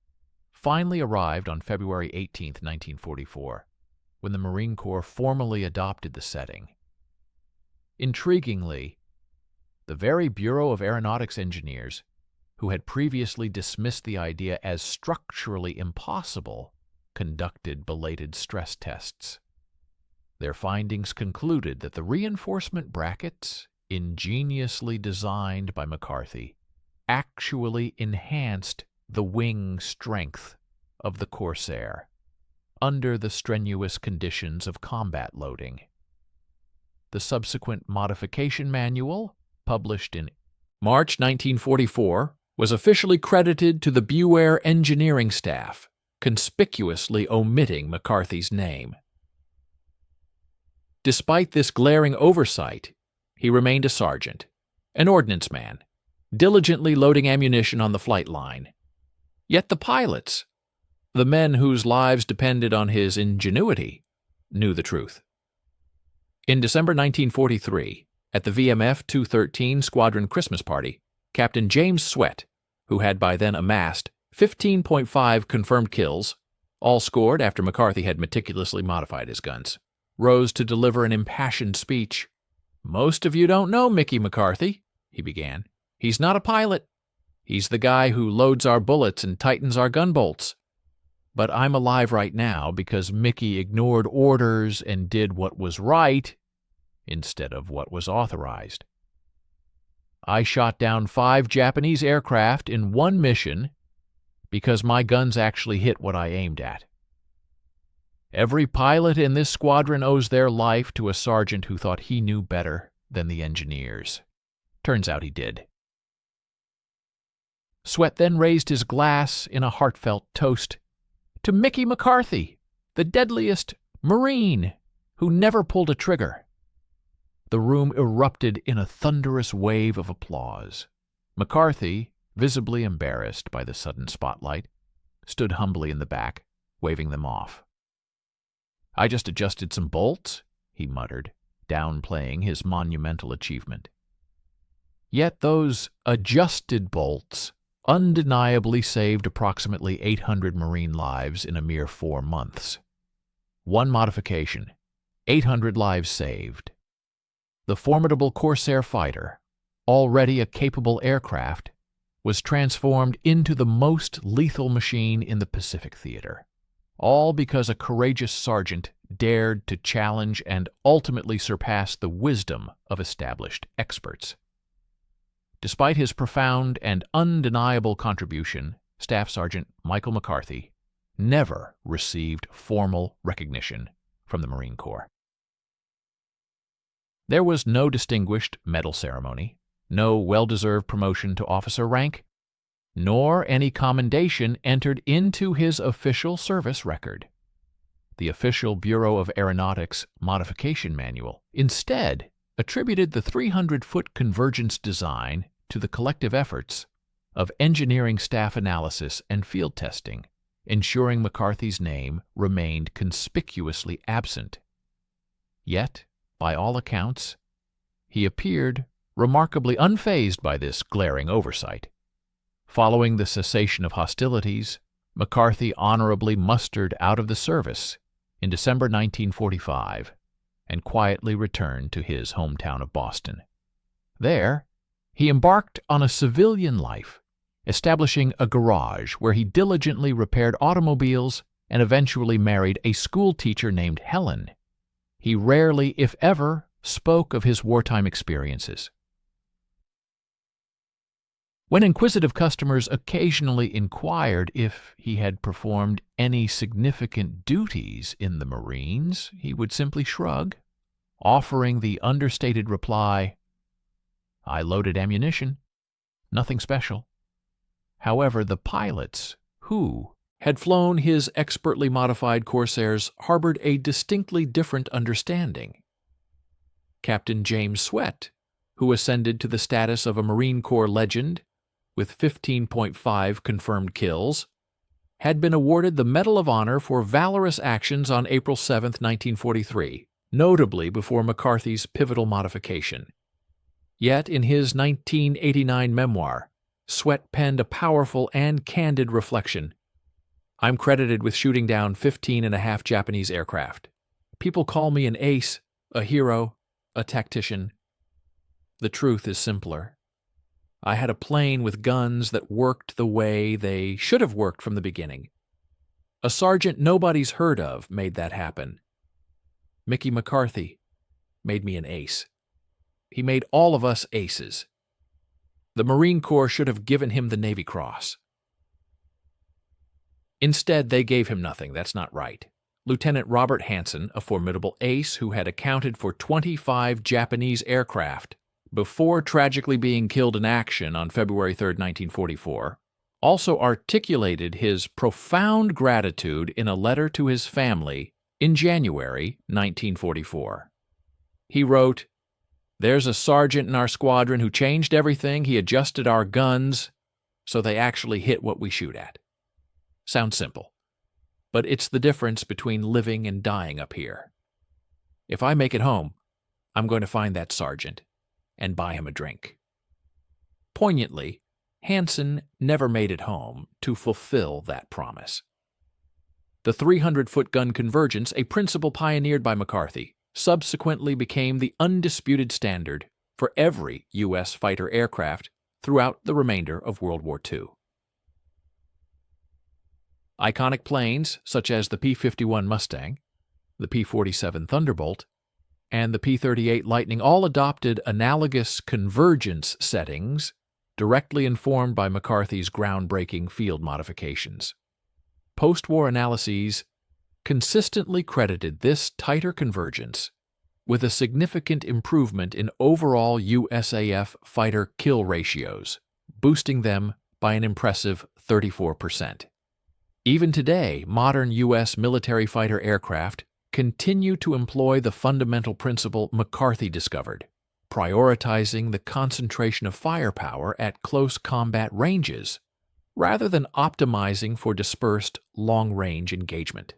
finally arrived on February 18, 1944, when the Marine Corps formally adopted the setting. Intriguingly, the very Bureau of Aeronautics Engineers, who had previously dismissed the idea as structurally impossible, conducted belated stress tests. Their findings concluded that the reinforcement brackets, ingeniously designed by McCarthy, actually enhanced the wing strength of the Corsair under the strenuous conditions of combat loading. The subsequent modification manual, published in March 1944, was officially credited to the Buer engineering staff, conspicuously omitting McCarthy's name. Despite this glaring oversight, he remained a sergeant, an ordnance man, diligently loading ammunition on the flight line. Yet the pilots, the men whose lives depended on his ingenuity, knew the truth. In December 1943, at the VMF 213 Squadron Christmas party, Captain James Swett, who had by then amassed 15.5 confirmed kills, all scored after McCarthy had meticulously modified his guns, rose to deliver an impassioned speech. "Most of you don't know Mickey McCarthy," he began. "He's not a pilot. He's the guy who loads our bullets and tightens our gun bolts. But I'm alive right now because Mickey ignored orders and did what was right instead of what was authorized. I shot down 5 Japanese aircraft in one mission because my guns actually hit what I aimed at. Every pilot in this squadron owes their life to a sergeant who thought he knew better than the engineers. Turns out he did." Swett then raised his glass in a heartfelt toast to Mickey McCarthy, the deadliest Marine who never pulled a trigger. The room erupted in a thunderous wave of applause. McCarthy, visibly embarrassed by the sudden spotlight, stood humbly in the back, waving them off. "I just adjusted some bolts," he muttered, downplaying his monumental achievement. Yet those adjusted bolts undeniably saved approximately 800 Marine lives in a mere 4 months. One modification, 800 lives saved. The formidable Corsair fighter, already a capable aircraft, was transformed into the most lethal machine in the Pacific theater, all because a courageous sergeant dared to challenge and ultimately surpass the wisdom of established experts. Despite his profound and undeniable contribution, Staff Sergeant Michael McCarthy never received formal recognition from the Marine Corps. There was no distinguished medal ceremony, no well-deserved promotion to officer rank, nor any commendation entered into his official service record. The official Bureau of Aeronautics modification manual instead attributed the 300-foot convergence design to the collective efforts of engineering staff analysis and field testing, ensuring McCarthy's name remained conspicuously absent. Yet, by all accounts, he appeared remarkably unfazed by this glaring oversight. Following the cessation of hostilities, McCarthy honorably mustered out of the service in December 1945 and quietly returned to his hometown of Boston. There, he embarked on a civilian life, establishing a garage where he diligently repaired automobiles and eventually married a school teacher named Helen. He rarely, if ever, spoke of his wartime experiences. When inquisitive customers occasionally inquired if he had performed any significant duties in the Marines, he would simply shrug, offering the understated reply, "I loaded ammunition, nothing special." However, the pilots who had flown his expertly modified Corsairs harbored a distinctly different understanding. Captain James Swett, who ascended to the status of a Marine Corps legend with 15.5 confirmed kills, had been awarded the Medal of Honor for valorous actions on April 7, 1943, notably before McCarthy's pivotal modification. Yet in his 1989 memoir, Swett penned a powerful and candid reflection. "I'm credited with shooting down 15.5 Japanese aircraft. People call me an ace, a hero, a tactician. The truth is simpler. I had a plane with guns that worked the way they should have worked from the beginning. A sergeant nobody's heard of made that happen. Mickey McCarthy made me an ace. He made all of us aces. The Marine Corps should have given him the Navy Cross. Instead, they gave him nothing. That's not right. Lieutenant Robert Hansen, a formidable ace who had accounted for 25 Japanese aircraft before tragically being killed in action on February 3, 1944, also articulated his profound gratitude in a letter to his family in January 1944. He wrote, "There's a sergeant in our squadron who changed everything. He adjusted our guns so they actually hit what we shoot at." Sounds simple, but it's the difference between living and dying up here. If I make it home, I'm going to find that sergeant and buy him a drink. Poignantly, Hansen never made it home to fulfill that promise. The 300-foot gun convergence, a principle pioneered by McCarthy, subsequently became the undisputed standard for every U.S. fighter aircraft throughout the remainder of World War II. Iconic planes such as the P-51 Mustang, the P-47 Thunderbolt, and the P-38 Lightning all adopted analogous convergence settings directly informed by McCarthy's groundbreaking field modifications. Post-war analyses consistently credited this tighter convergence with a significant improvement in overall USAF fighter kill ratios, boosting them by an impressive 34%. Even today, modern U.S. military fighter aircraft continue to employ the fundamental principle McCarthy discovered, prioritizing the concentration of firepower at close combat ranges rather than optimizing for dispersed long-range engagement.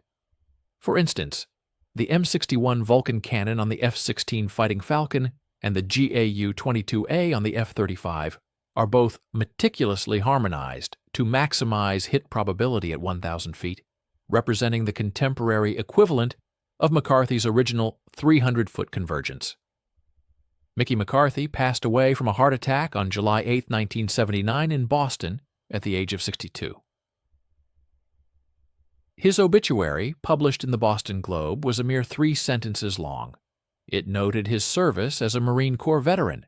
For instance, the M61 Vulcan cannon on the F-16 Fighting Falcon and the GAU-22A on the F-35 are both meticulously harmonized to maximize hit probability at 1,000 feet, representing the contemporary equivalent of McCarthy's original 300-foot convergence. Mickey McCarthy passed away from a heart attack on July 8, 1979 in Boston at the age of 62. His obituary, published in the Boston Globe, was a mere 3 sentences long. It noted his service as a Marine Corps veteran,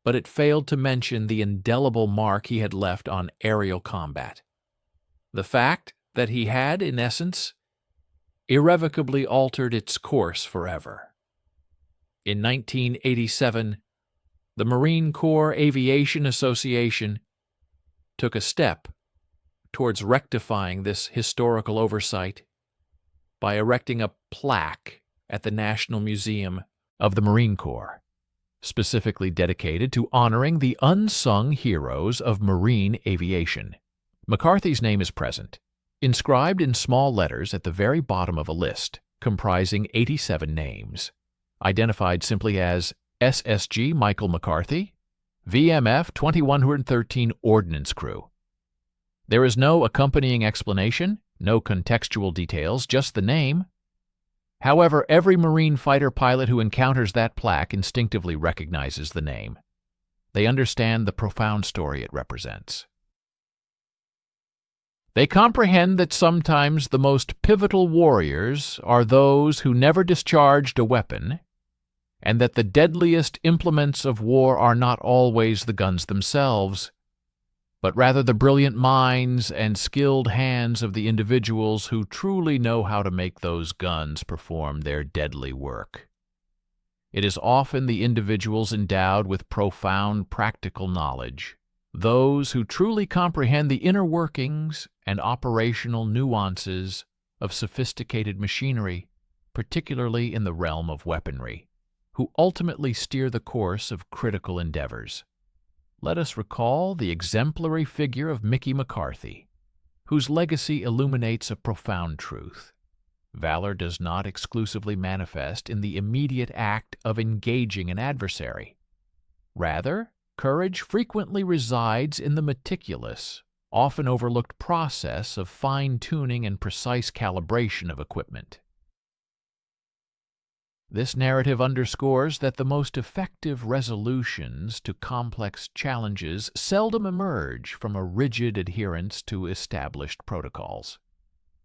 but it failed to mention the indelible mark he had left on aerial combat. The fact that he had, in essence, irrevocably altered its course forever. In 1987, the Marine Corps Aviation Association took a step towards rectifying this historical oversight by erecting a plaque at the National Museum of the Marine Corps, specifically dedicated to honoring the unsung heroes of marine aviation. McCarthy's name is present, inscribed in small letters at the very bottom of a list comprising 87 names, identified simply as SSG Michael McCarthy, VMF 2113 Ordnance Crew. There is no accompanying explanation, no contextual details, just the name. However, every Marine fighter pilot who encounters that plaque instinctively recognizes the name. They understand the profound story it represents. They comprehend that sometimes the most pivotal warriors are those who never discharged a weapon, and that the deadliest implements of war are not always the guns themselves, but rather the brilliant minds and skilled hands of the individuals who truly know how to make those guns perform their deadly work. It is often the individuals endowed with profound practical knowledge, those who truly comprehend the inner workings and operational nuances of sophisticated machinery, particularly in the realm of weaponry, who ultimately steer the course of critical endeavors. Let us recall the exemplary figure of Mickey McCarthy, whose legacy illuminates a profound truth. Valor does not exclusively manifest in the immediate act of engaging an adversary. Rather, courage frequently resides in the meticulous, often overlooked process of fine-tuning and precise calibration of equipment. This narrative underscores that the most effective resolutions to complex challenges seldom emerge from a rigid adherence to established protocols.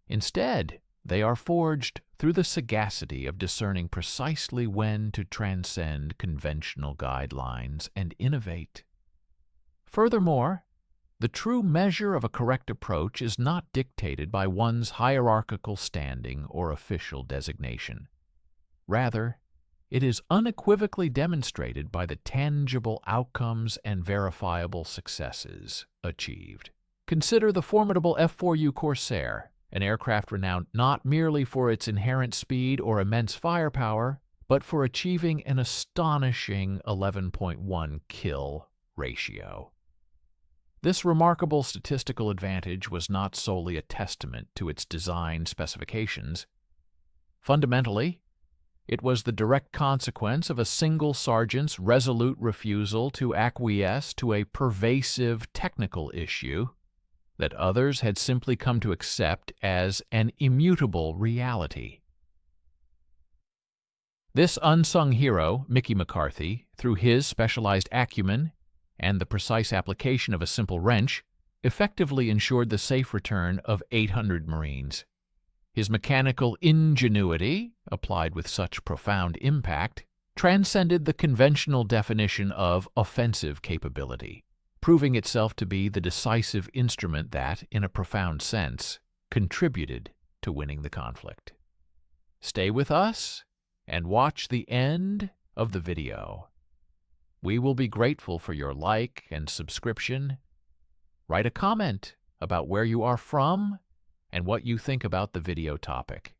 Instead, They are forged through the sagacity of discerning precisely when to transcend conventional guidelines and innovate. Furthermore, the true measure of a correct approach is not dictated by one's hierarchical standing or official designation. Rather, it is unequivocally demonstrated by the tangible outcomes and verifiable successes achieved. Consider the formidable F-4U Corsair, an aircraft renowned not merely for its inherent speed or immense firepower, but for achieving an astonishing 11.1 kill ratio. This remarkable statistical advantage was not solely a testament to its design specifications. Fundamentally, it was the direct consequence of a single sergeant's resolute refusal to acquiesce to a pervasive technical issue that others had simply come to accept as an immutable reality. This unsung hero, Mickey McCarthy, through his specialized acumen and the precise application of a simple wrench, effectively ensured the safe return of 800 Marines. His mechanical ingenuity, applied with such profound impact, transcended the conventional definition of offensive capability, proving itself to be the decisive instrument that, in a profound sense, contributed to winning the conflict. Stay with us and watch the end of the video. We will be grateful for your like and subscription. Write a comment about where you are from and what you think about the video topic.